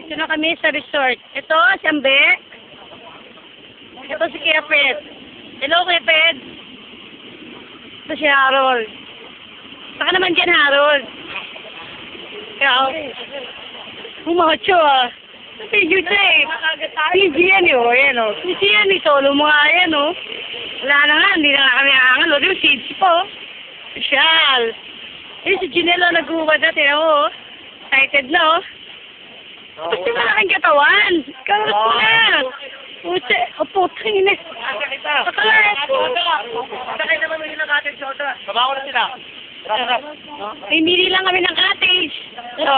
Dito na kami sa resort. Ito, si Ambe. Ito si Kuya Fred. Hello, Kuya Fred. Ito si Harold. Saka naman dyan, Harold. Kaya, macho ah. Video siya eh. Si Gian eh, o. Yan o. Si Gian eh, solo mo nga yan o. Wala na nga, hindi na nga kami angal o. Di ba, si po. Special. Eh, si Ginelo nag-uwad na, tiyan o. Excited na o. Kasi malaking katawan. Karat mo na. Puti. O, putring na. Pakalat. Sakay naman mo yung nakatid sa otra. Kabawa na sila. May mili lang kami ng cottage. So,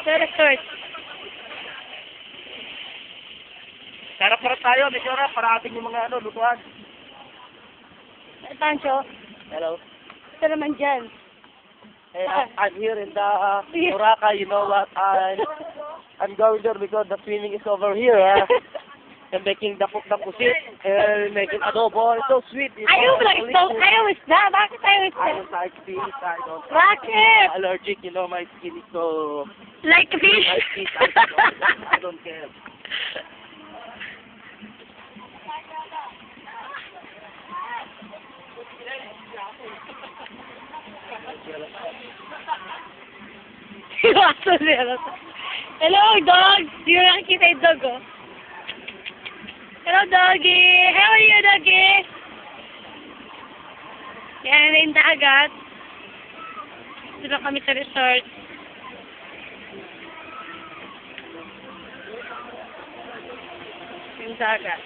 sa resort. Sarap-sarap tayo, may sura, para ating yung mga lutuan. Pancho, Hello. ito naman dyan. Hey, I'm here in the Boracay, you know what? I'm going there because the swimming is over here. I'm making the pusit and making adobo. It's so sweet. Ayaw mo lang ito. Ayaw isda. Bakit ayaw isda? I don't like fish. I don't. Bakit? I'm allergic, you know, my skin is so. Like fish? Like fish. I don't care. Hello, dog. Di mo nakikita yung dog, oh. Hello, doggy. How are you, doggy? Yan na yung dagat. Dito na kami sa resort. Yung dagat.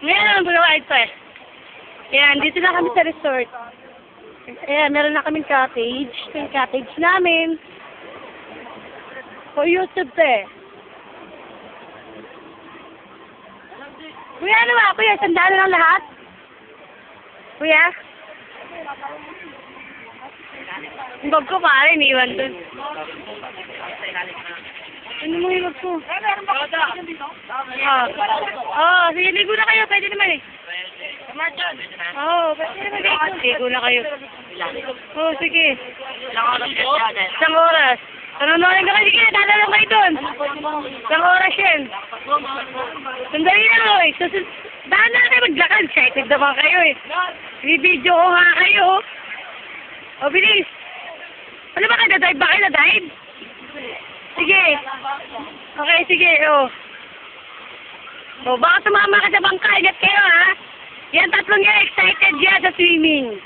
Ngayon naman bumawa ito eh. Yan, dito na kami sa resort. Ayan, meron na kaming cottage. Ito yung cottage namin. For YouTube to eh. Kuya, ano ba? Kuya, sandalo lang lahat? Kuya? Yung bag ko pare, iniwan dun. Ano mo yung bag ko? Oh, sige, ligo na kayo. Pwede naman eh. Oo, pwede naman ligo. Ligo na kayo. Oo, sige. Isang oras. Panonorin ka kayo. Sige, dadalo kayo dun. Isang oras yan. Sandali na mo eh. Daan na kayo maglakad. Excited naman kayo eh. Bibidyo ko nga kayo. O, bilis. Ano ba ka? Dadrive ba kayo? Dadrive? Sige. Okay, sige. O, baka tumama ka sa bangka. Ingat kayo, ha? Yan, tatlong yan. Excited yan sa swimming.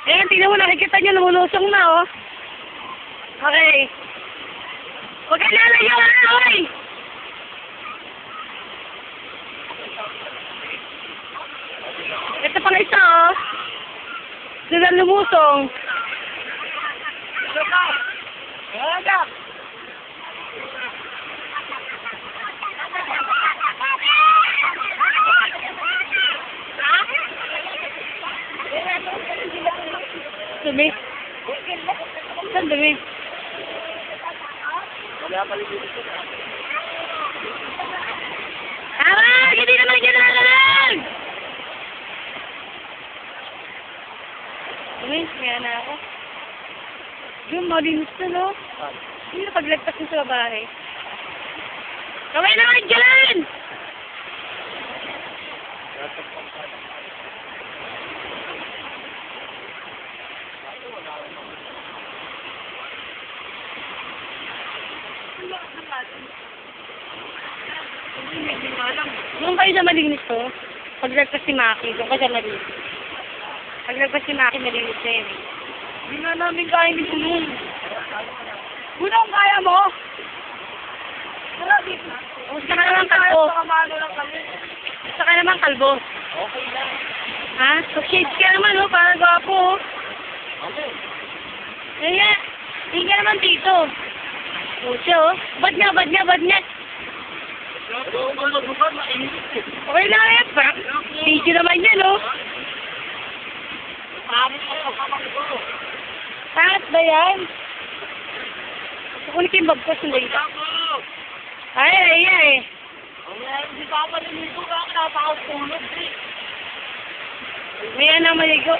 Ayan, tingnan mo. Nakikita nyo. Lumulusong na, oh. Okay. Huwag ka lalayo, ha? Hoy! Ito pang isa, oh. Doon ang lumusong. Dumi. Saan dumi? Tama! Hindi naman ginagalang! Dumi, kaya na ako. Yung malinis na, no? Hindi na paglagpas mo sa babae. Kaway naman dyan! Doon kayo sa malinis to. Paglagpas si Maki, doon ka sa malinis. Paglagpas si Maki, malinis na yun. Hindi nga namin kaya ni Bulong. Bulong, kaya mo? Gusto ka naman kalbo. Gusto ka naman kalbo. Okay lang. Ha? So-shades ka naman, oh, para gwapo, oh. Okay. Kaya, hindi ka naman dito. Puso, oh. Ba't nga? Okay lang eh. Video naman yan, oh. Pangat ba yan? Kukunin ko yung bag ko, sandali. Ay, ay, ay. Hindi pa ako maliligo ka, napakatulog eh. May yan ang maligo.